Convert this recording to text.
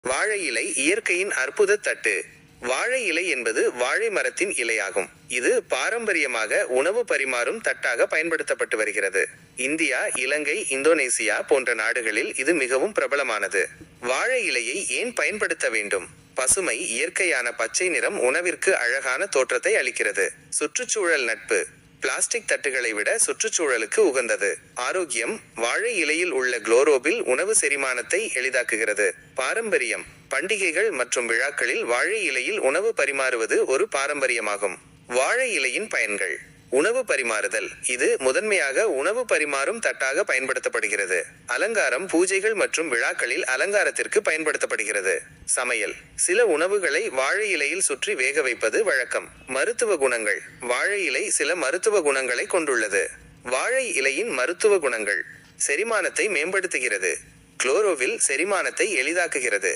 வாழை இலை இயற்கையின் அற்புத தட்டு. வாழை இலை என்பது வாழை மரத்தின் இலையாகும். இது பாரம்பரியமாக உணவு பரிமாறும் தட்டாக பயன்படுத்தப்பட்டு வருகிறது. இந்தியா, இலங்கை, இந்தோனேசியா போன்ற நாடுகளில் இது மிகவும் பிரபலமானது. வாழை இலையை ஏன் பயன்படுத்த வேண்டும்? பசுமை, இயற்கையான பச்சை நிறம் உணவிற்கு அழகான தோற்றத்தை அளிக்கிறது. சுற்றுச்சூழல் நட்பு. பிளாஸ்டிக் தட்டுகளை விட சுற்றுச்சூழலுக்கு உகந்தது. ஆரோக்கியம். வாழை இலையில் உள்ள குளோரோபில் உணவு செரிமானத்தை எளிதாக்குகிறது. பாரம்பரியம். பண்டிகைகள் மற்றும் விழாக்களில் வாழை இலையில் உணவு பரிமாறுவது ஒரு பாரம்பரியமாகும். வாழை இலையின் பயன்கள். உணவு பரிமாறுதல். இது முதன்மையாக உணவு பரிமாறும் தட்டாக பயன்படுத்தப்படுகிறது. அலங்காரம். பூஜைகள் மற்றும் விழாக்களில் அலங்காரத்திற்கு பயன்படுத்தப்படுகிறது. சமையல். சில உணவுகளை வாழை இலையில் சுற்றி வேக வைப்பது வழக்கம். மருத்துவ குணங்கள். வாழை இலை சில மருத்துவ குணங்களை கொண்டுள்ளது. வாழை இலையின் மருத்துவ குணங்கள். செரிமானத்தை மேம்படுத்துகிறது. குளோரோவில் செரிமானத்தை எளிதாக்குகிறது.